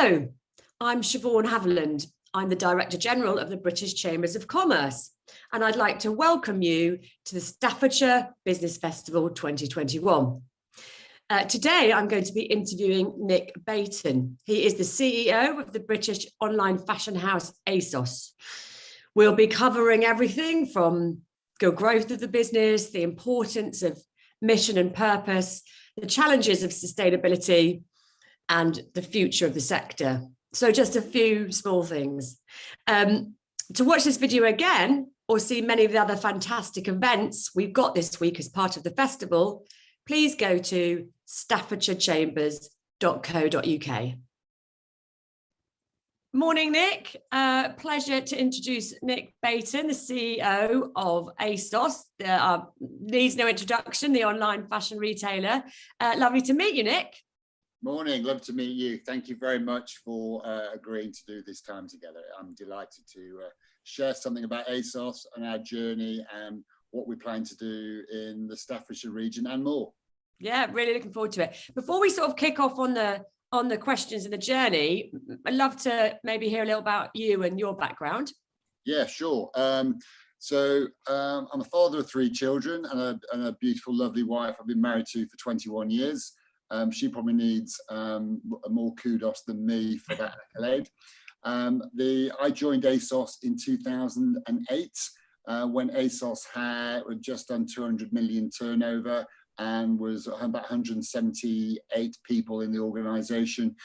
Hello, I'm Shevaun Haviland. I'm the Director General of the British Chambers of Commerce, and I'd like to welcome you to the Staffordshire Business Festival 2021. Today, I'm going to be interviewing Nick Beighton. He is the CEO of the British online fashion house ASOS. We'll be covering everything from the growth of the business, the importance of mission and purpose, the challenges of sustainability, and the future of the sector. So just a few small things. To watch this video again, or see many of the other fantastic events we've got this week as part of the festival, please go to staffordshirechambers.co.uk. Morning, Nick. Pleasure to introduce Nick Beighton, the CEO of ASOS. Needs no introduction, the online fashion retailer. Lovely to meet you, Nick. Morning, love to meet you. Thank you very much for agreeing to do this time together. I'm delighted to share something about ASOS and our journey and what we plan to do in the Staffordshire region and more. Yeah, really looking forward to it. Before we sort of kick off on the questions and the journey, I'd love to maybe hear a little about you and your background. Yeah, sure. I'm a father of 3 children and a beautiful, lovely wife I've been married to for 21 years. She probably needs more kudos than me for that accolade. I joined ASOS in 2008 when ASOS had just done 200 million turnover and was about 178 people in the organisation.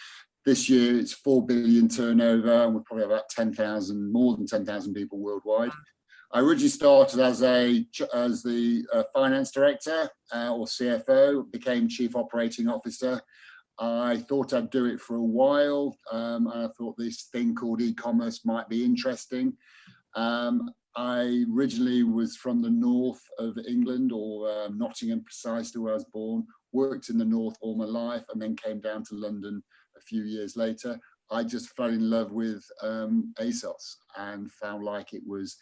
This year it's 4 billion turnover and we're probably about 10,000, more than 10,000 people worldwide. I originally started as the finance director or CFO, became chief operating officer. I thought I'd do it for a while. I thought this thing called e-commerce might be interesting. I originally was from the north of England, or Nottingham precisely, where I was born, worked in the north all my life and then came down to London a few years later. I just fell in love with ASOS and found like it was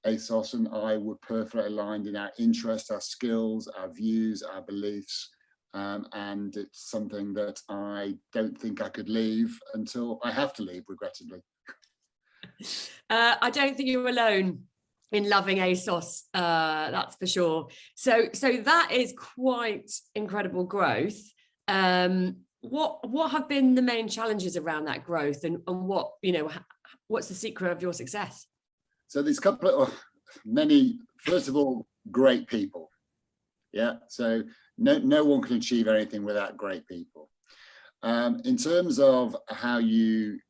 ASOS and I were perfectly aligned in our interests, our skills, our views, our beliefs, and it's something that I don't think I could leave until I have to leave, regrettably. I don't think you're alone in loving ASOS, that's for sure. So that is quite incredible growth. What have been the main challenges around that growth, and what, what's the secret of your success? So there's a couple of first of all, great people. Yeah, so no one can achieve anything without great people. In terms of how you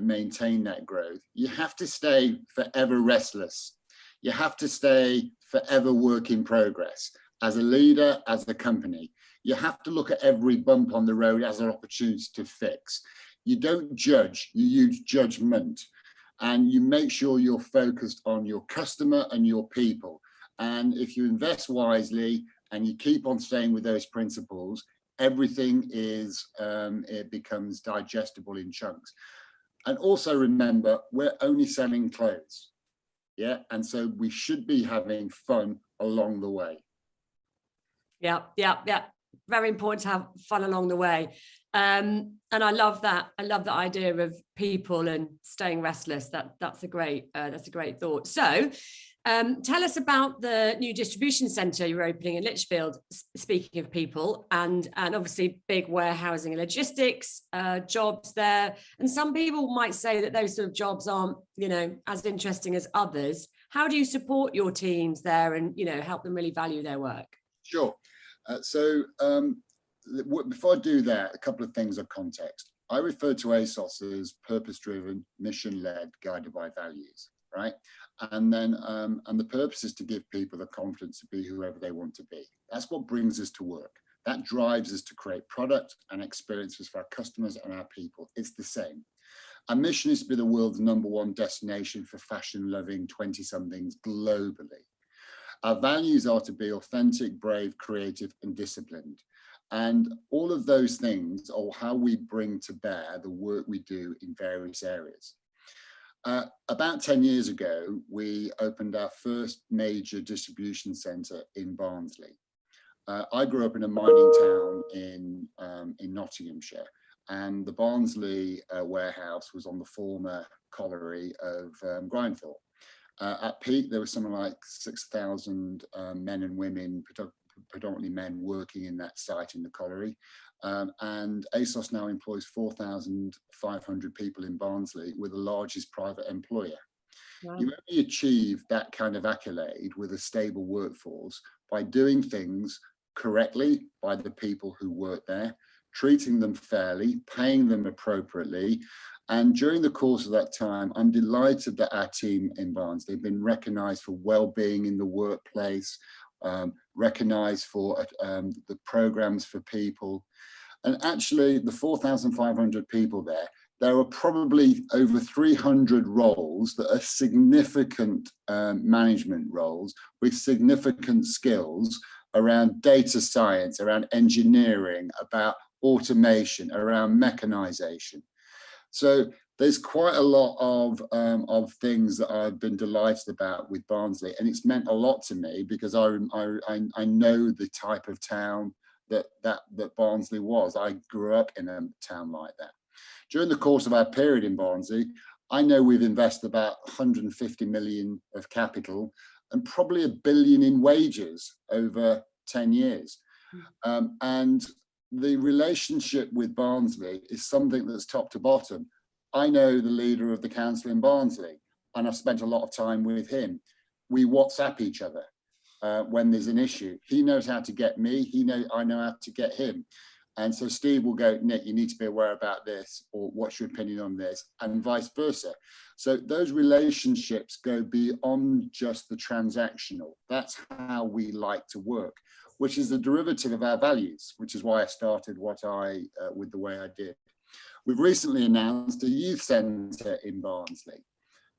maintain that growth, you have to stay forever restless. You have to stay forever work in progress. As a leader, as a company, you have to look at every bump on the road as an opportunity to fix. You don't judge, you use judgment. And you make sure you're focused on your customer and your people. And if you invest wisely and you keep on staying with those principles, everything it becomes digestible in chunks. And also remember, we're only selling clothes. Yeah, and so we should be having fun along the way. Yeah. Very important to have fun along the way. And I love that. I love the idea of people and staying restless. That's a great thought. So tell us about the new distribution centre you're opening in Lichfield, speaking of people, and obviously big warehousing and logistics jobs there. And some people might say that those sort of jobs aren't, as interesting as others. How do you support your teams there and, help them really value their work? Sure. Before I do that, a couple of things of context. I refer to ASOS as purpose-driven, mission-led, guided by values, right? And then, and the purpose is to give people the confidence to be whoever they want to be. That's what brings us to work. That drives us to create product and experiences for our customers and our people. It's the same. Our mission is to be the world's #1 destination for fashion-loving 20-somethings globally. Our values are to be authentic, brave, creative, and disciplined. And all of those things are how we bring to bear the work we do in various areas. About 10 years ago, we opened our first major distribution centre in Barnsley. I grew up in a mining town in Nottinghamshire, and the Barnsley warehouse was on the former colliery of Grindthorpe. At peak, there was something like 6,000 men and women, predominantly men, working in that site in the colliery. And ASOS now employs 4,500 people in Barnsley. We're the largest private employer. Wow. You only achieve that kind of accolade with a stable workforce by doing things correctly by the people who work there, treating them fairly, paying them appropriately. And during the course of that time, I'm delighted that our team in Barnsley have been recognised for well-being in the workplace, recognised for the programmes for people. And actually, the 4,500 people there are probably over 300 roles that are significant management roles with significant skills around data science, around engineering, about automation, around mechanization. So there's quite a lot of things that I've been delighted about with Barnsley, and it's meant a lot to me because I know the type of town that Barnsley was. I grew up in a town like that. During the course of our period in Barnsley, I know we've invested about 150 million of capital and probably $1 billion in wages over 10 years. And the relationship with Barnsley is something that's top to bottom. I know the leader of the council in Barnsley, and I've spent a lot of time with him. We WhatsApp each other when there's an issue. He knows how to get me. I know how to get him. And so Steve will go, Nick, you need to be aware about this, or what's your opinion on this, and vice versa. So those relationships go beyond just the transactional. That's how we like to work, which is the derivative of our values, which is why I started with the way I did. We've recently announced a youth centre in Barnsley.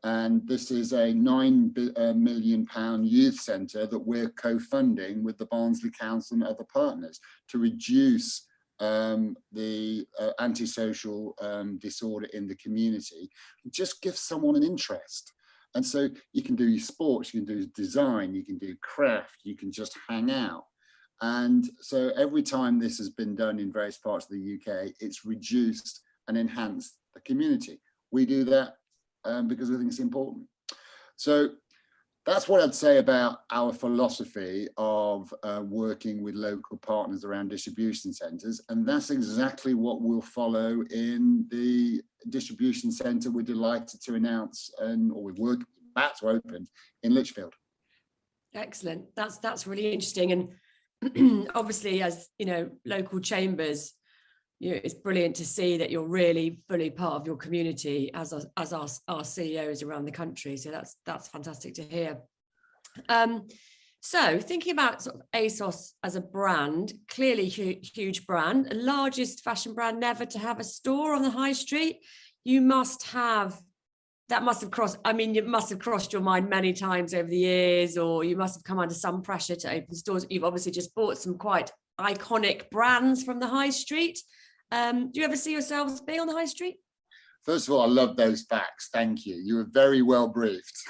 And this is a £9 million youth centre that we're co-funding with the Barnsley Council and other partners to reduce the antisocial disorder in the community. Just give someone an interest. And so you can do sports, you can do design, you can do craft, you can just hang out. And so every time this has been done in various parts of the UK, it's reduced and enhanced the community. We do that because I think it's important. So that's what I'd say about our philosophy of working with local partners around distribution centres. And that's exactly what we'll follow in the distribution centre we're delighted to announce, or we're about to open in Lichfield. Excellent. That's really interesting. And obviously, as you know, local chambers, it's brilliant to see that you're really fully part of your community as our CEOs around the country. So that's fantastic to hear. So thinking about sort of ASOS as a brand, clearly huge brand, the largest fashion brand never to have a store on the high street. It must have crossed your mind many times over the years, or you must have come under some pressure to open stores. You've obviously just bought some quite iconic brands from the high street. Do you ever see yourselves being on the high street? First of all, I love those facts. Thank you. You were very well briefed.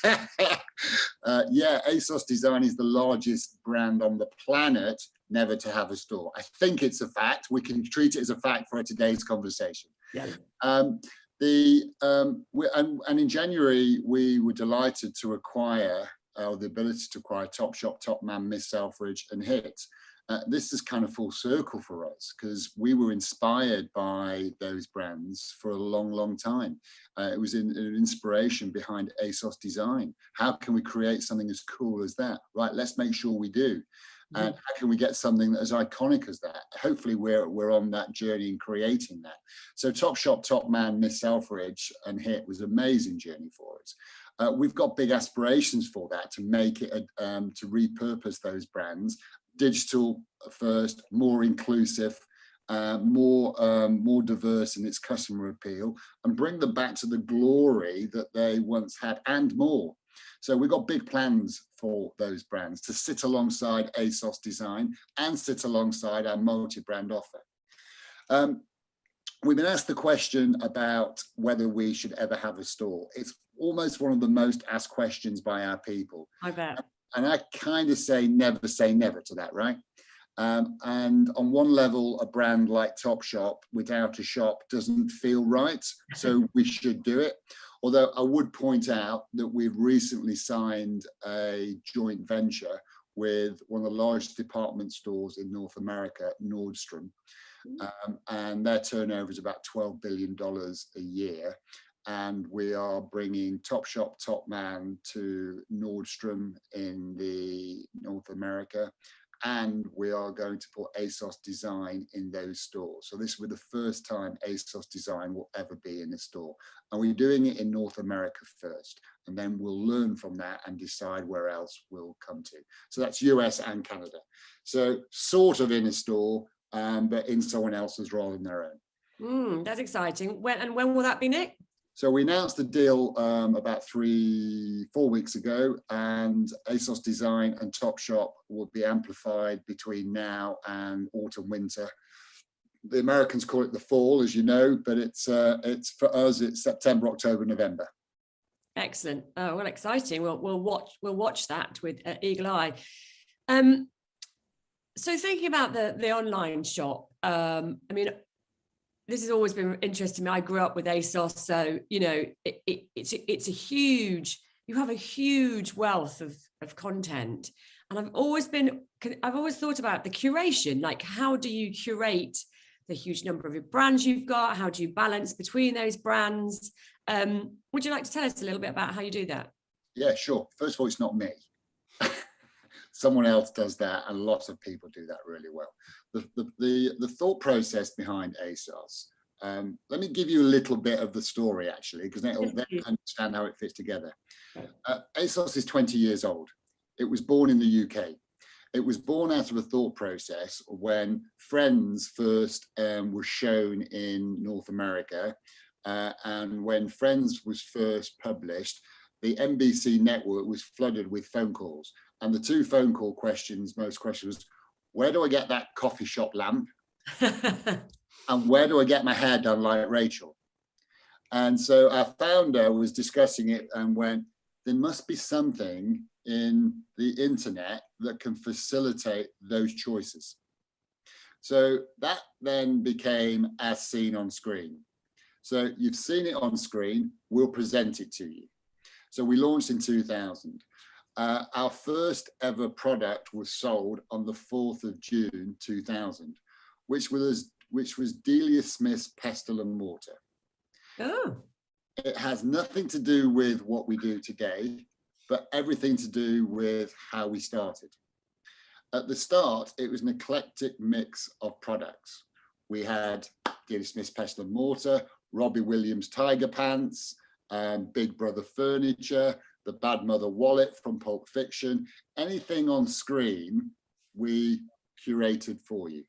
Yeah, ASOS Design is the largest brand on the planet never to have a store. I think it's a fact. We can treat it as a fact for today's conversation. Yeah. And in January, we were delighted to acquire, the ability to acquire Topshop, Topman, Miss Selfridge, and Hit. This is kind of full circle for us because we were inspired by those brands for a long time. It was an inspiration behind ASOS Design. How can we create something as cool as that? Right, let's make sure we do. And how can we get something as iconic as that? Hopefully we're on that journey in creating that. So Topshop, Topman, Miss Selfridge, and Hit was an amazing journey for us. We've got big aspirations for that, to make it, to repurpose those brands, digital first, more inclusive, more diverse in its customer appeal, and bring them back to the glory that they once had and more. So we've got big plans for those brands to sit alongside ASOS Design and sit alongside our multi-brand offer. We've been asked the question about whether we should ever have a store. It's almost one of the most asked questions by our people. I bet. And I kind of say never to that, right? And on one level, a brand like Topshop without a shop doesn't feel right. So we should do it. Although I would point out that we've recently signed a joint venture with one of the largest department stores in North America, Nordstrom. And their turnover is about $12 billion a year. And we are bringing Topshop, Topman to Nordstrom in the North America. And we are going to put ASOS Design in those stores. So this will be the first time ASOS Design will ever be in a store. And we're doing it in North America first. And then we'll learn from that and decide where else we'll come to. So that's US and Canada. So sort of in a store, but in someone else's rather than their own. That's exciting. When will that be, Nick? So we announced the deal about 3-4 weeks ago, and ASOS Design and Topshop will be amplified between now and autumn winter. The Americans call it the fall, as you know, but it's for us it's September, October, November. Excellent. Oh, well, exciting. We'll watch that with eagle eye. So thinking about the online shop, I mean, this has always been interesting to me. I grew up with ASOS, so you know it's a huge. You have a huge wealth of content, and I've always thought about the curation. Like, how do you curate the huge number of brands you've got? How do you balance between those brands? Would you like to tell us a little bit about how you do that? Yeah, sure. First of all, it's not me. Someone else does that, and lots of people do that really well. The thought process behind ASOS, let me give you a little bit of the story, actually, because then understand how it fits together. ASOS is 20 years old. It was born in the UK. It was born out of a thought process when Friends first was shown in North America, and when Friends was first published, the NBC network was flooded with phone calls. And the two phone call questions, most questions was, where do I get that coffee shop lamp? And where do I get my hair done like Rachel? And so our founder was discussing it and went, there must be something in the internet that can facilitate those choices. So that then became As Seen on Screen. So you've seen it on screen, we'll present it to you. So we launched in 2000. Our first ever product was sold on the 4th of June 2000, which was Delia Smith's Pestle and Mortar. Oh. It has nothing to do with what we do today, but everything to do with how we started. At the start, it was an eclectic mix of products. We had Delia Smith's Pestle and Mortar, Robbie Williams Tiger Pants, Big Brother furniture, the Bad Mother wallet from Pulp Fiction. Anything on screen, we curated for you.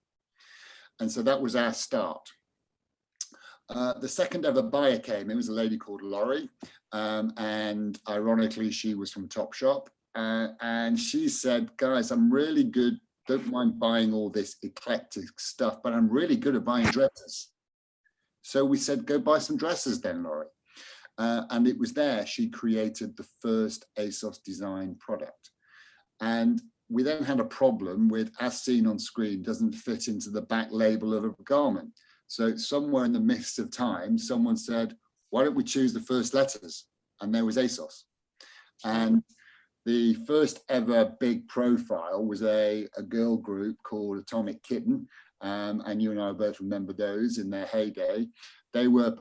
And so that was our start. The second ever buyer came. It was a lady called Laurie. And ironically, she was from Topshop. And she said, guys, I'm really good. Don't mind buying all this eclectic stuff, but I'm really good at buying dresses. So we said, go buy some dresses then, Laurie. And it was there she created the first ASOS Design product. And we then had a problem with As Seen on Screen doesn't fit into the back label of a garment. So somewhere in the midst of time, someone said, why don't we choose the first letters? And there was ASOS. And the first ever big profile was a girl group called Atomic Kitten. And you and I both remember those in their heyday. They were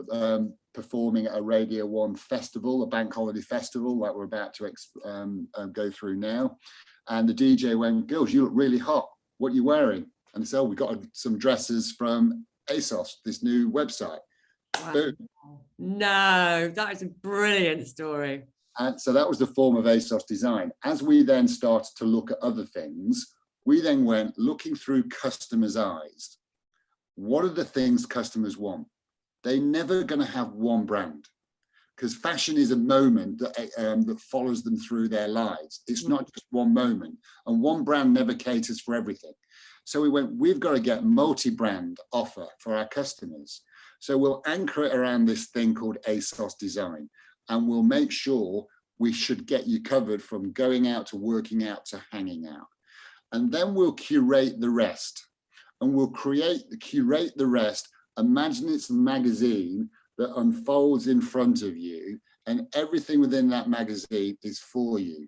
performing at a Radio 1 festival, a bank holiday festival that we're about to go through now. And the DJ went, girls, you look really hot. What are you wearing? And so we got some dresses from ASOS, this new website. Wow. Boom. No, that is a brilliant story. And so that was the form of ASOS Design. As we then started to look at other things, we then went looking through customers' eyes. What are the things customers want? They're never going to have one brand, because fashion is a moment that follows them through their lives. It's not just one moment, and one brand never caters for everything. So we went, we've got to get multi-brand offer for our customers. So we'll anchor it around this thing called ASOS Design, and we'll make sure we should get you covered from going out to working out to hanging out. and then we'll curate the rest. And we'll curate the rest. Imagine it's a magazine that unfolds in front of you, and everything within that magazine is for you,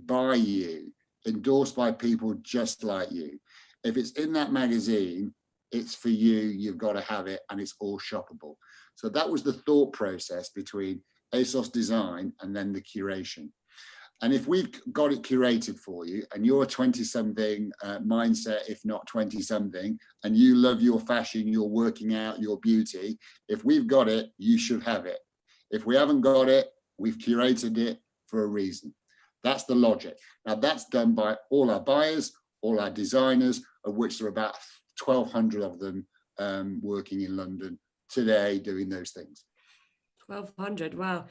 by you, endorsed by people just like you. If it's in that magazine, it's for you, you've got to have it, and it's all shoppable. So that was the thought process between ASOS Design and then the curation. And if we've got it curated for you, and you're a 20-something mindset, if not 20-something, and you love your fashion, your working out, your beauty, if we've got it, you should have it. If we haven't got it, we've curated it for a reason. That's the logic. Now, that's done by all our buyers, all our designers, of which there are about 1,200 of them working in London today doing those things. 1,200, wow.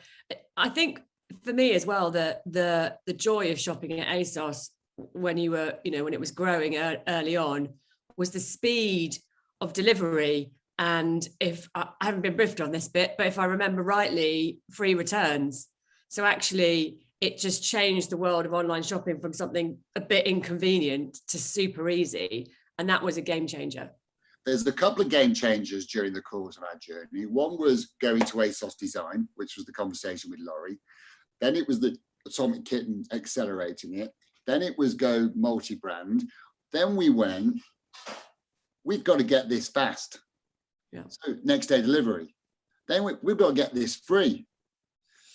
I think for me as well, the joy of shopping at ASOS when you were, when it was growing early on, was the speed of delivery. And if I haven't been briefed on this bit, but if I remember rightly, free returns. So actually, it just changed the world of online shopping from something a bit inconvenient to super easy. And that was a game changer. There's a couple of game changers during the course of our journey. One was going to ASOS Design, which was the conversation with Laurie. Then it was the Atomic Kitten accelerating it. Then it was go multi-brand. Then we went, we've got to get this fast. Yeah. So next day delivery. Then we've got to get this free.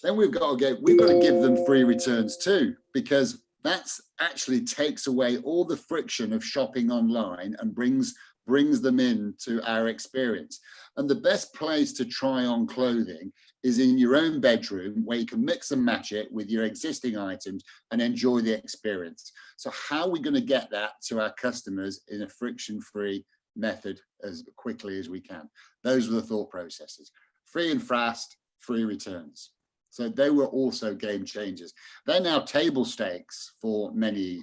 Then we've got to give them free returns too, because that's actually takes away all the friction of shopping online and brings them into our experience. And the best place to try on clothing is in your own bedroom, where you can mix and match it with your existing items and enjoy the experience. So how are we going to get that to our customers in a friction-free method as quickly as we can? Those were the thought processes. Free and fast, free returns. So they were also game changers. They're now table stakes for many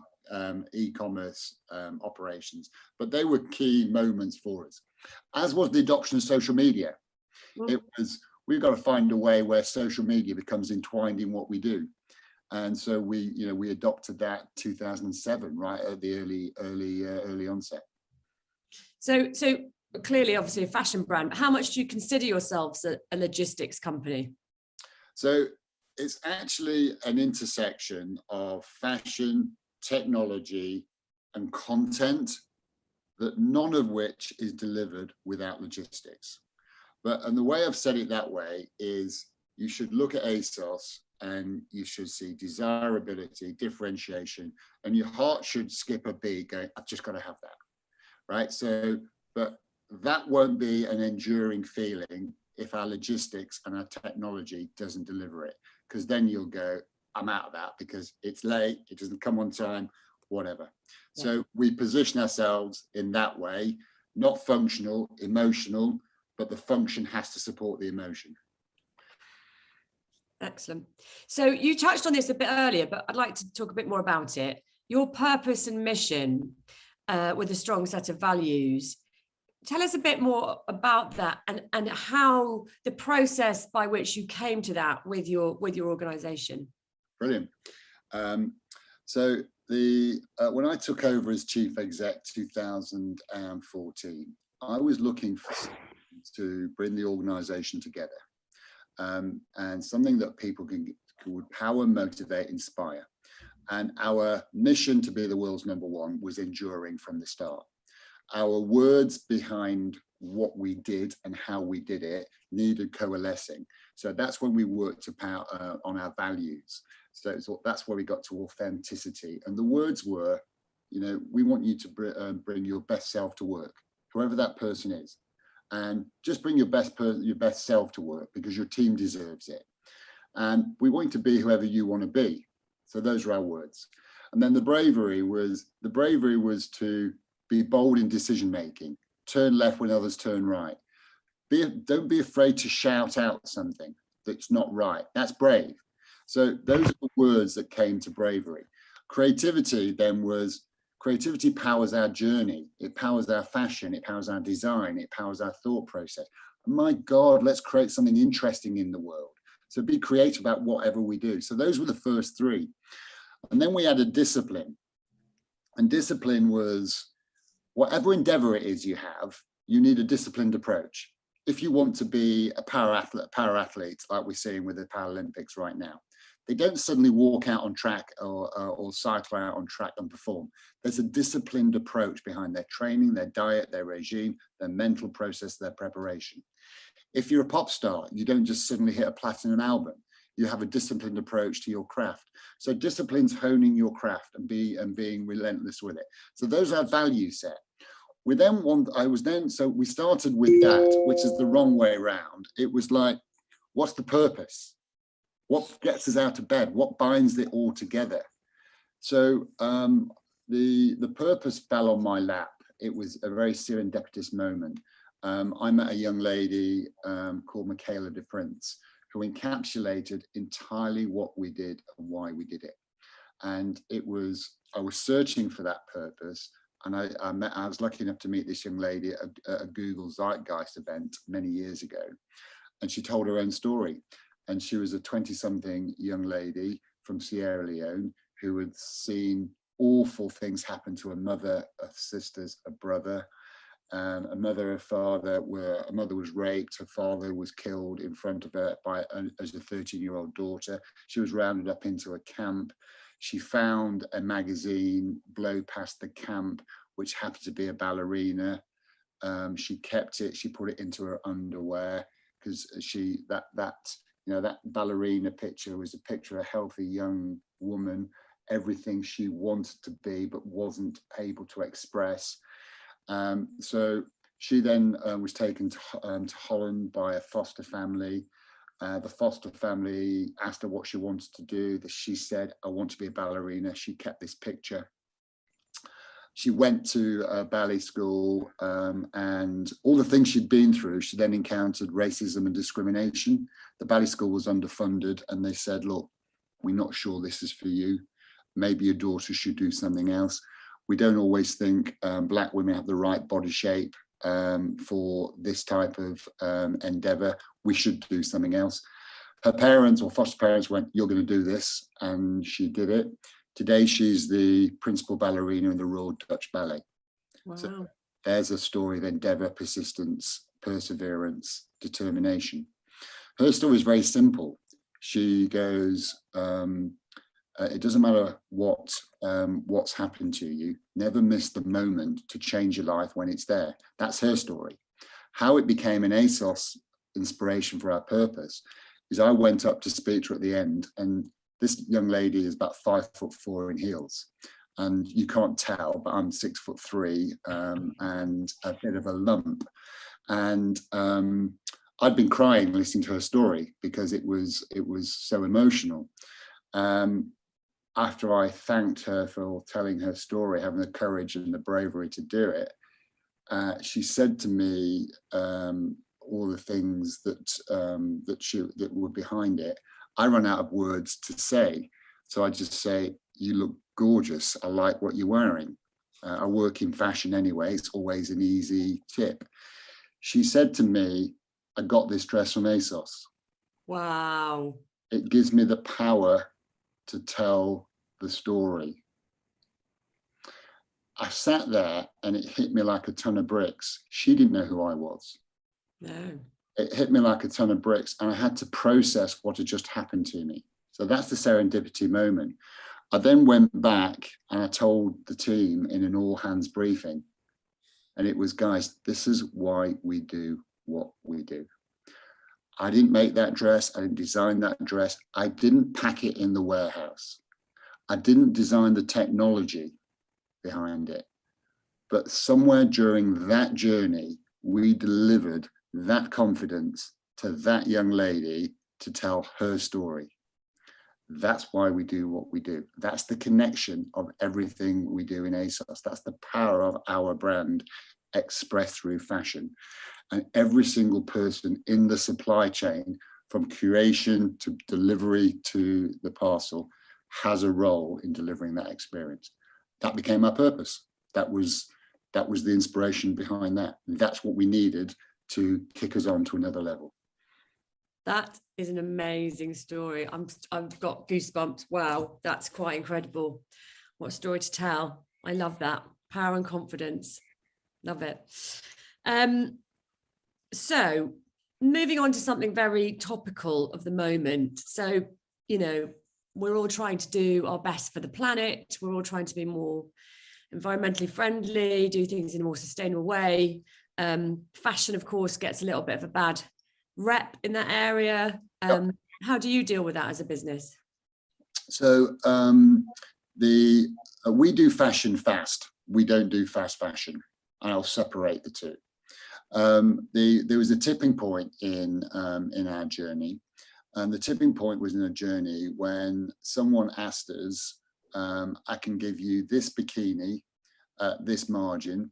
e-commerce operations, but they were key moments for us, as was the adoption of social media. It was, we've got to find a way where social media becomes entwined in what we do. And so we adopted that 2007, right at the early onset. So clearly, obviously a fashion brand, but how much do you consider yourselves a logistics company? So it's actually an intersection of fashion, technology, and content, that none of which is delivered without logistics. And the way I've said it that way is, you should look at ASOS and you should see desirability, differentiation, and your heart should skip a beat going, I've just got to have that, right? So, but that won't be an enduring feeling if our logistics and our technology doesn't deliver it, because then you'll go, I'm out of that because it's late, it doesn't come on time, whatever. Yeah. So we position ourselves in that way, not functional, emotional, but the function has to support the emotion. Excellent. So you touched on this a bit earlier, but I'd like to talk a bit more about it. Your purpose and mission with a strong set of values. Tell us a bit more about that and how the process by which you came to that with your organization. Brilliant. So when I took over as chief exec 2014, I was looking for something to bring the organization together, and something that people would power, motivate, inspire. And our mission to be the world's #1 was enduring from the start. Our words behind what we did and how we did it needed coalescing. So that's when we worked on our values. So that's where we got to authenticity. And the words were, we want you to bring your best self to work, whoever that person is. And just bring your best self to work, because your team deserves it. And we want you to be whoever you want to be. So those are our words. And then the bravery was to be bold in decision making, turn left when others turn right. Don't be afraid to shout out something that's not right. That's brave. So those are the words that came to bravery. Creativity then was, creativity powers our journey. It powers our fashion. It powers our design. It powers our thought process. And my God, let's create something interesting in the world. So be creative about whatever we do. So those were the first three. And then we added discipline. And discipline was, whatever endeavor it is you have, you need a disciplined approach. If you want to be a para athlete like we're seeing with the Paralympics right now, they don't suddenly walk out on track or cycle out on track and perform. There's a disciplined approach behind their training, their diet, their regime, their mental process, their preparation. If you're a pop star, you don't just suddenly hit a platinum album. You have a disciplined approach to your craft. So discipline's honing your craft and being relentless with it. So those are value set. We started with that, which is the wrong way around. It was like, what's the purpose? What gets us out of bed? What binds it all together? So the purpose fell on my lap. It was a very serendipitous moment. I met a young lady called Michaela de Prince, who encapsulated entirely what we did and why we did it. And I was searching for that purpose. And I was lucky enough to meet this young lady at a Google Zeitgeist event many years ago. And she told her own story. And she was a 20-something young lady from Sierra Leone who had seen awful things happen to a mother, her sisters, a brother, a mother, a father, where a mother was raped, her father was killed in front of her as a 13-year-old daughter. She was rounded up into a camp. She found a magazine blow past the camp, which happened to be a ballerina. She kept it. She put it into her underwear because that ballerina picture was a picture of a healthy young woman, everything she wanted to be but wasn't able to express. So she then was taken to Holland by a foster family. The foster family asked her what she wanted to do. She said, I want to be a ballerina. She kept this picture. She went to ballet school and all the things she'd been through, she then encountered racism and discrimination. The ballet school was underfunded and they said, look, we're not sure this is for you. Maybe your daughter should do something else. We don't always think Black women have the right body shape for this type of endeavor. We should do something else. Her parents or foster parents went, you're going to do this. And she did it. Today, she's the principal ballerina in the Royal Dutch Ballet. Wow. So there's a story of endeavor, persistence, perseverance, determination. Her story is very simple. She goes, it doesn't matter what's happened to you. Never miss the moment to change your life when it's there. That's her story. How it became an ASOS inspiration for our purpose is I went up to speak to her at the end, and this young lady is about 5'4" in heels. And you can't tell, but I'm 6'3" and a bit of a lump. And I'd been crying listening to her story because it was so emotional. After I thanked her for telling her story, having the courage and the bravery to do it, she said to me all the things that were behind it. I run out of words to say, so I just say, "You look gorgeous. I like what you're wearing." I work in fashion anyway. It's always an easy tip. She said to me, "I got this dress from ASOS." Wow! It gives me the power to tell the story. I sat there and it hit me like a ton of bricks. She didn't know who I was. No. It hit me like a ton of bricks and I had to process what had just happened to me. So that's the serendipity moment. I then went back and I told the team in an all hands briefing, and it was, guys, this is why we do what we do. I didn't make that dress. I didn't design that dress. I didn't pack it in the warehouse. I didn't design the technology behind it. But somewhere during that journey, we delivered that confidence to that young lady to tell her story. That's why we do what we do. That's the connection of everything we do in ASOS. That's the power of our brand expressed through fashion. And every single person in the supply chain, from curation to delivery to the parcel, has a role in delivering that experience. That became our purpose. That was the inspiration behind that. And that's what we needed to kick us on to another level. That is an amazing story. I've got goosebumps. Wow, that's quite incredible. What a story to tell. I love that. Power and confidence. Love it. So moving on to something very topical of the moment. So, we're all trying to do our best for the planet. We're all trying to be more environmentally friendly, do things in a more sustainable way. Fashion, of course, gets a little bit of a bad rep in that area. How do you deal with that as a business? So we do fashion fast. We don't do fast fashion, and I'll separate the two. There was a tipping point in our journey, and the tipping point was in a journey when someone asked us, I can give you this bikini at this margin,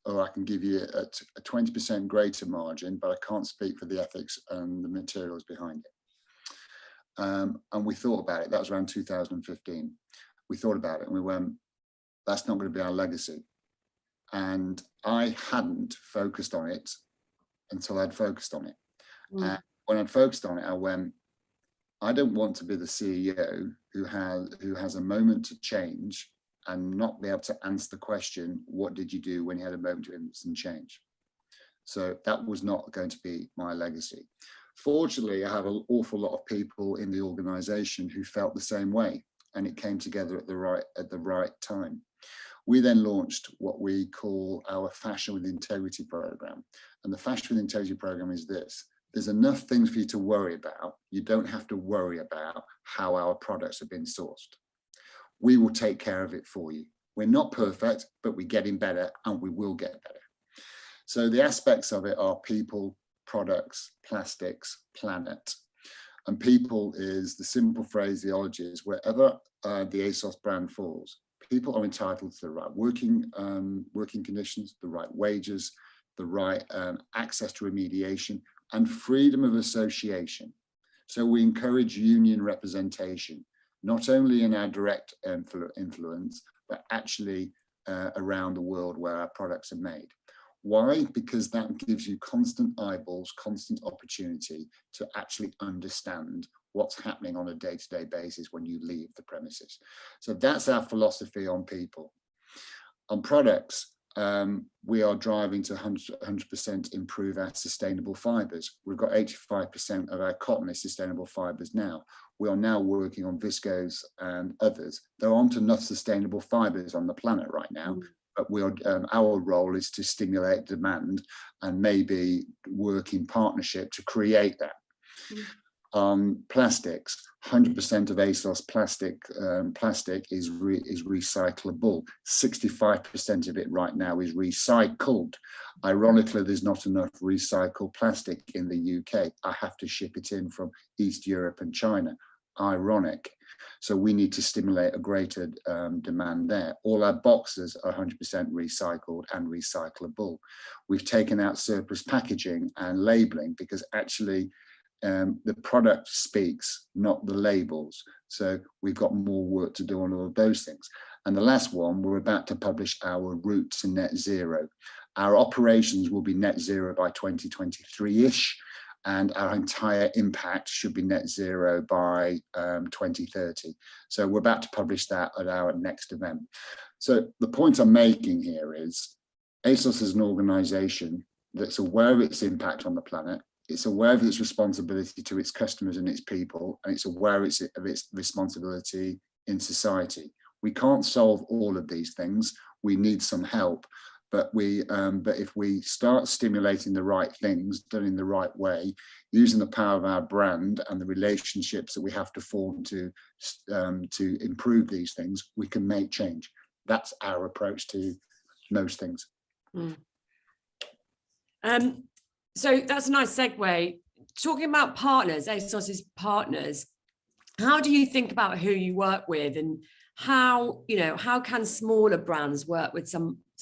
or I can give you a 20% greater margin, but I can't speak for the ethics and the materials behind it. And we thought about it. That was around 2015. We thought about it and we went, that's not going to be our legacy. And I hadn't focused on it until I'd focused on it. And when I'd focused on it, I went, I don't want to be the CEO who has a moment to change and not be able to answer the question, what did you do when you had a moment to instant change? So that was not going to be my legacy. Fortunately, I have an awful lot of people in the organization who felt the same way, and it came together at the right time. We then launched what we call our Fashion with Integrity program. And the Fashion with Integrity program is this: there's enough things for you to worry about. You don't have to worry about how our products have been sourced. We will take care of it for you. We're not perfect, but we're getting better, and we will get better. So the aspects of it are people, products, plastics, planet. And people is the simple phraseology is wherever the ASOS brand falls, people are entitled to the right working conditions, the right wages, the right access to remediation, and freedom of association. So we encourage union representation, not only in our direct influence, but actually around the world where our products are made. Why? Because that gives you constant eyeballs, constant opportunity to actually understand what's happening on a day-to-day basis when you leave the premises. So that's our philosophy on people. On products, we are driving to 100% improve our sustainable fibers. We've got 85% of our cotton is sustainable fibers now. We are now working on viscose and others. There aren't enough sustainable fibers on the planet right now. But our role is to stimulate demand and maybe work in partnership to create that. Plastics, 100% of ASOS plastic is recyclable. 65% of it right now is recycled. Ironically, there's not enough recycled plastic in the UK. I have to ship it in from East Europe and China. Ironic. So we need to stimulate a greater demand there. All our boxes are 100% recycled and recyclable. We've taken out surplus packaging and labeling because actually the product speaks, not the labels. So we've got more work to do on all of those things. And the last one, we're about to publish our route to net zero. Our operations will be net zero by 2023-ish. And our entire impact should be net zero by 2030. So we're about to publish that at our next event. So the point I'm making here is ASOS is an organization that's aware of its impact on the planet. It's aware of its responsibility to its customers and its people, and it's aware of its responsibility in society. We can't solve all of these things. We need some help. But if we start stimulating the right things, done in the right way, using the power of our brand and the relationships that we have to form to improve these things, we can make change. That's our approach to most things. So that's a nice segue. Talking about partners, ASOS's partners, how do you think about who you work with, and how can smaller brands work with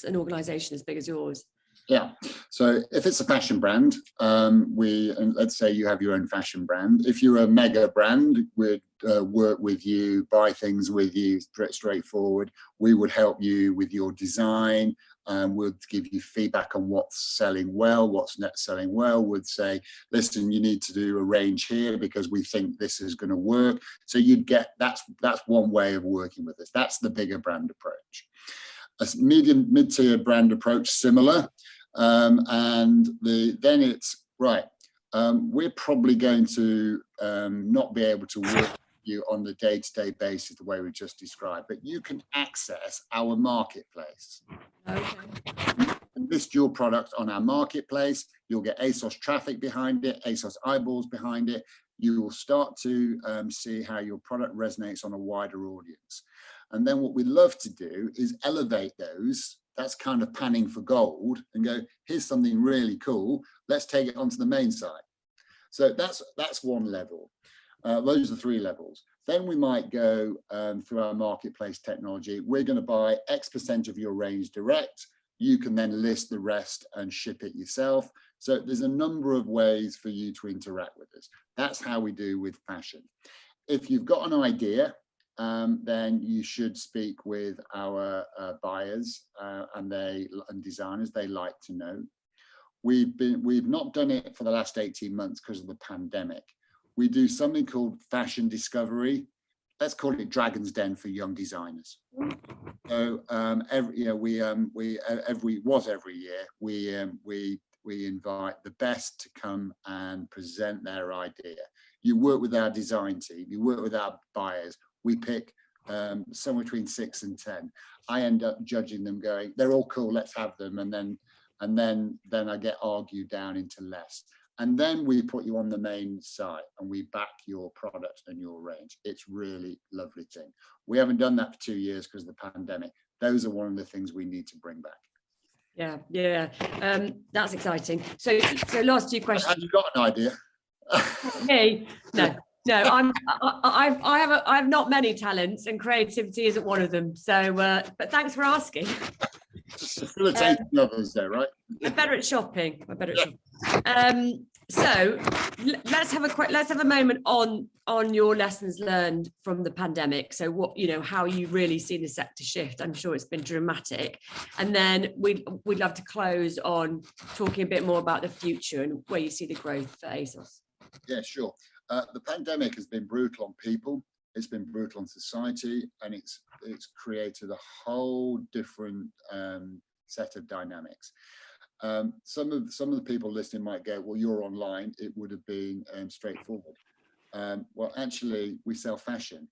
an organization as big as yours? Yeah, so if it's a fashion brand, let's say you have your own fashion brand. If you're a mega brand, we'd work with you, buy things with you, straightforward. We would help you with your design. We'll give you feedback on what's selling well, what's not selling well. We'd say, listen, you need to do a range here because we think this is going to work. So you'd get, that's one way of working with us. That's the bigger brand approach. a mid-tier brand approach, similar. And then it's right. We're probably going to not be able to work with you on the day-to-day basis the way we just described, but you can access our marketplace. Okay. List your product on our marketplace. You'll get ASOS traffic behind it, ASOS eyeballs behind it. You will start to see how your product resonates on a wider audience. And then what we love to do is elevate those. That's kind of panning for gold and go, here's something really cool. Let's take it onto the main site. So that's one level. Those are 3 levels. Then we might go through our marketplace technology. We're going to buy X% of your range direct. You can then list the rest and ship it yourself. So there's a number of ways for you to interact with us. That's how we do with fashion. If you've got an idea, then you should speak with our buyers and designers. They like to know. We've not done it for the last 18 months because of the pandemic. We do something called fashion discovery. Let's call it Dragon's Den for young designers. So every year we invite the best to come and present their idea. You work with our design team, you work with our buyers. We pick somewhere between 6 and 10. I end up judging them, going, they're all cool, let's have them, and then I get argued down into less. And then we put you on the main site and we back your product and your range. It's really lovely thing. We haven't done that for 2 years because of the pandemic. Those are one of the things we need to bring back. Yeah. That's exciting. So last 2 questions. Have you got an idea? Me? No. I have not many talents, and creativity isn't one of them. So, but thanks for asking. Facilitating others, there, right? I'm better at shopping. So let's have a moment on your lessons learned from the pandemic. So how you really see the sector shift. I'm sure it's been dramatic. And then we'd love to close on talking a bit more about the future and where you see the growth for ASOS. Yeah, sure. The pandemic has been brutal on people. It's been brutal on society, and it's created a whole different set of dynamics. Some of the people listening might go, well, you're online, it would have been straightforward. Well, actually, we sell fashion,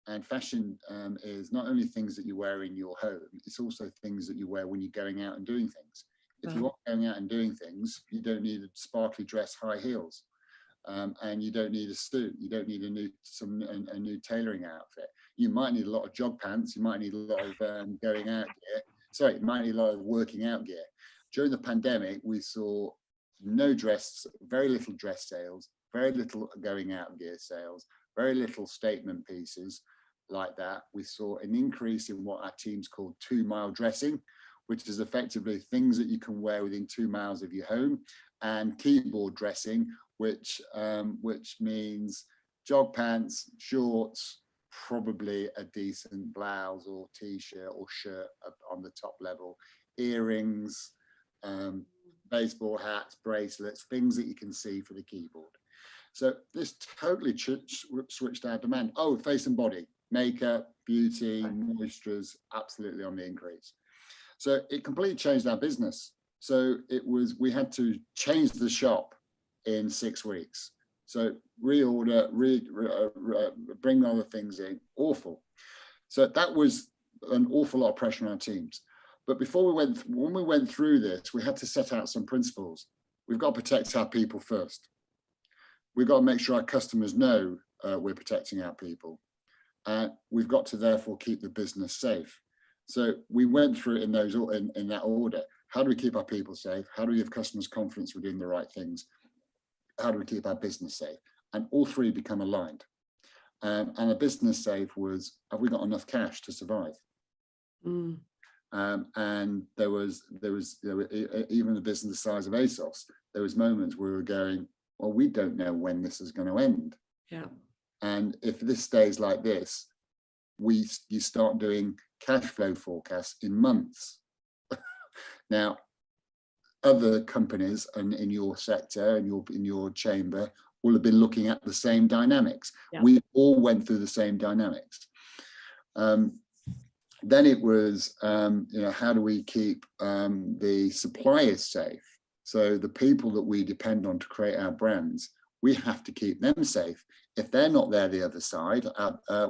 and fashion is not only things that you wear in your home, it's also things that you wear when you're going out and doing things. If you are going out and doing things, you don't need a sparkly dress, high heels. And you don't need a suit. You don't need a new tailoring outfit. You might need a lot of jog pants. You might need a lot of going out gear. Sorry, you might need a lot of working out gear. During the pandemic, we saw very little dress sales, very little going out gear sales, very little statement pieces like that. We saw an increase in what our teams called 2-mile dressing, which is effectively things that you can wear within 2 miles of your home, and keyboard dressing, which means jog pants, shorts, probably a decent blouse or t-shirt or shirt on the top level, earrings, baseball hats, bracelets, things that you can see for the keyboard. So this totally switched our demand. Oh, face and body, makeup, beauty, moistures, absolutely on the increase. So it completely changed our business. So we had to change the shop in 6 weeks. So reorder, bring other things in, awful. So that was an awful lot of pressure on our teams. But when we went through this, we had to set out some principles. We've got to protect our people first. We've got to make sure our customers know we're protecting our people. We've got to therefore keep the business safe. So we went through it in that order. How do we keep our people safe? How do we give customers confidence we're doing the right things? How do we keep our business safe? And all 3 become aligned. And the business safe was, have we got enough cash to survive? And there was even the business size of ASOS, there was moments where we were going, well, we don't know when this is going to end. Yeah. And if this stays like this, you start doing cash flow forecasts in months. Now, other companies in your sector and in your chamber will have been looking at the same dynamics. Yeah. We all went through the same dynamics. Then it was, how do we keep the suppliers safe? So the people that we depend on to create our brands, we have to keep them safe. If they're not there the other side,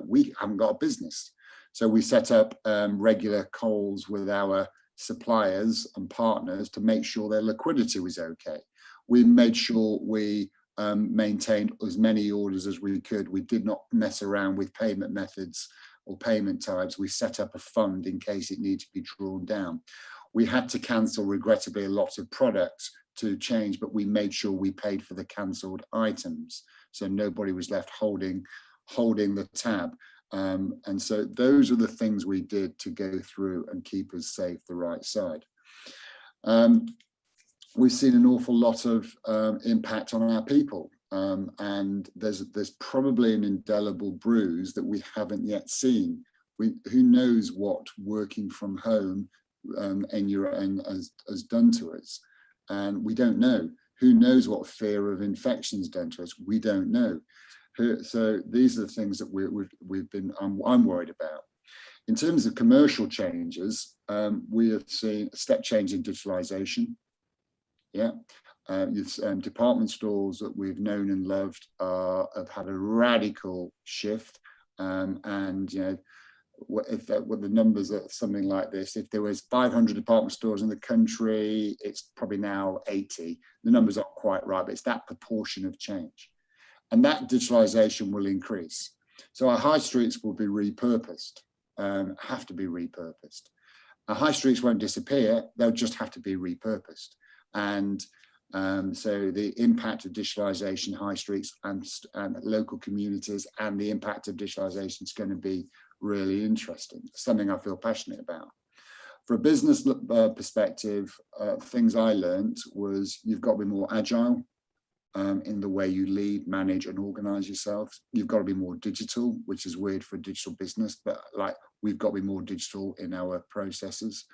we haven't got a business. So we set up regular calls with our suppliers and partners to make sure their liquidity was okay. We made sure we maintained as many orders as we could. We did not mess around with payment methods or payment types. We set up a fund in case it needed to be drawn down. We had to cancel, regrettably, a lot of products to change, but we made sure we paid for the cancelled items, so nobody was left holding the tab. And so those are the things we did to go through and keep us safe the right side. We've seen an awful lot of impact on our people, and there's probably an indelible bruise that we haven't yet seen. Who knows what working from home has done to us, and we don't know. Who knows what fear of infection's done to us? We don't know. So these are the things that I'm worried about. In terms of commercial changes, we have seen a step change in digitalization. Yeah, department stores that we've known and loved have had a radical shift, and if the numbers are something like this, if there was 500 department stores in the country, it's probably now 80. The numbers aren't quite right, but it's that proportion of change, and that digitalization will increase. So our high streets will be repurposed, have to be repurposed. Our high streets won't disappear; they'll just have to be repurposed. And so the impact of digitalization, high streets and local communities, and the impact of digitalization is going to be really interesting, something I feel passionate about. For a business perspective, things I learned was you've got to be more agile in the way you lead, manage and organize yourself. You've got to be more digital, which is weird for a digital business, but we've got to be more digital in our processes.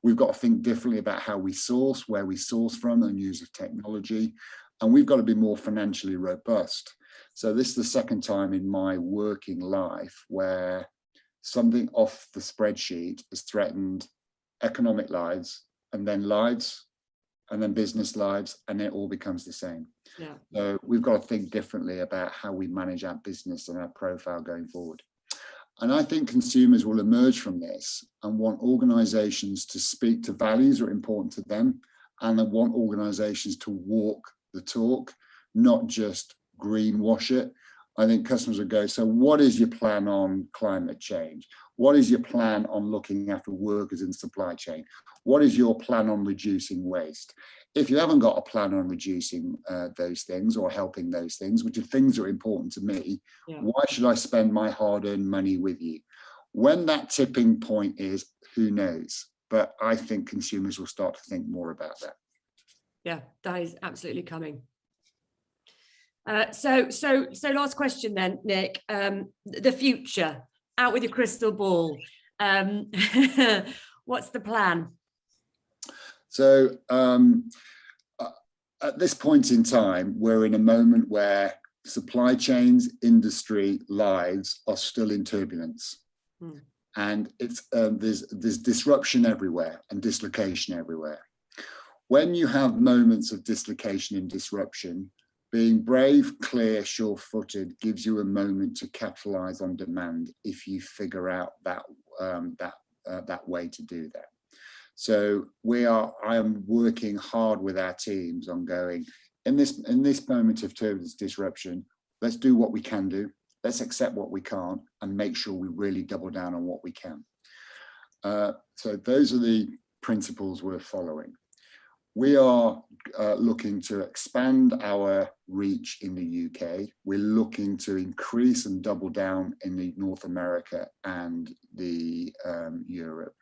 We've got to think differently about how we source, where we source from, and use of technology. And we've got to be more financially robust. So this is the second time in my working life where something off the spreadsheet has threatened economic lives, and then business lives, and it all becomes the same. Yeah. So we've got to think differently about how we manage our business and our profile going forward. And I think consumers will emerge from this and want organizations to speak to values that are important to them, and they want organizations to walk the talk, not just greenwash it. I think customers will go, so what is your plan on climate change? What is your plan on looking after workers in supply chain? What is your plan on reducing waste? If you haven't got a plan on reducing those things or helping those things, which are things that are important to me, why should I spend my hard-earned money with you? When that tipping point is, who knows? But I think consumers will start to think more about that. Yeah, that is absolutely coming. So last question then, Nick. The future, out with your crystal ball. What's the plan? So at this point in time, we're in a moment where supply chains, industry, lives are still in turbulence. And it's there's disruption everywhere and dislocation everywhere. When you have moments of dislocation and disruption, being brave, clear, sure-footed gives you a moment to capitalize on demand if you figure out that way to do that. So I am working hard with our teams on going, in this moment of turbulence, disruption, let's do what we can do, let's accept what we can't, and make sure we really double down on what we can. So those are the principles we're following. We are looking to expand our reach in the UK. We're looking to increase and double down in the North America and the Europe.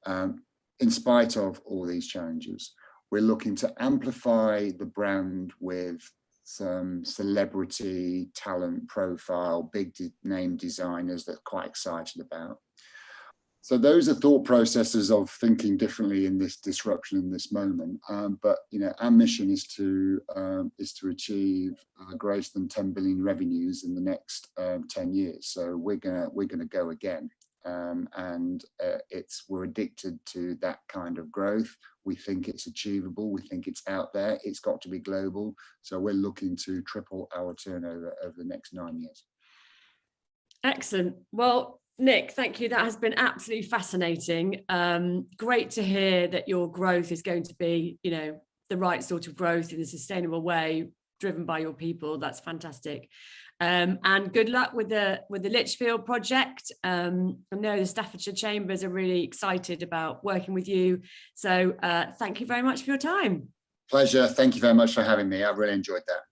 In spite of all these challenges, we're looking to amplify the brand with some celebrity talent profile, big name designers that are quite excited about. So those are thought processes of thinking differently in this disruption in this moment. But our mission is to achieve greater than 10 billion revenues in the next 10 years. So we're gonna go again. we're addicted to that kind of growth. We think it's achievable. We think it's out there. It's got to be global. So we're looking to triple our turnover over the next 9 years. Excellent. Well, Nick, thank you. That has been absolutely fascinating. Great to hear that your growth is going to be, the right sort of growth in a sustainable way, driven by your people. That's fantastic. And good luck with the Lichfield project. I know the Staffordshire Chambers are really excited about working with you. So thank you very much for your time. Pleasure. Thank you very much for having me. I've really enjoyed that.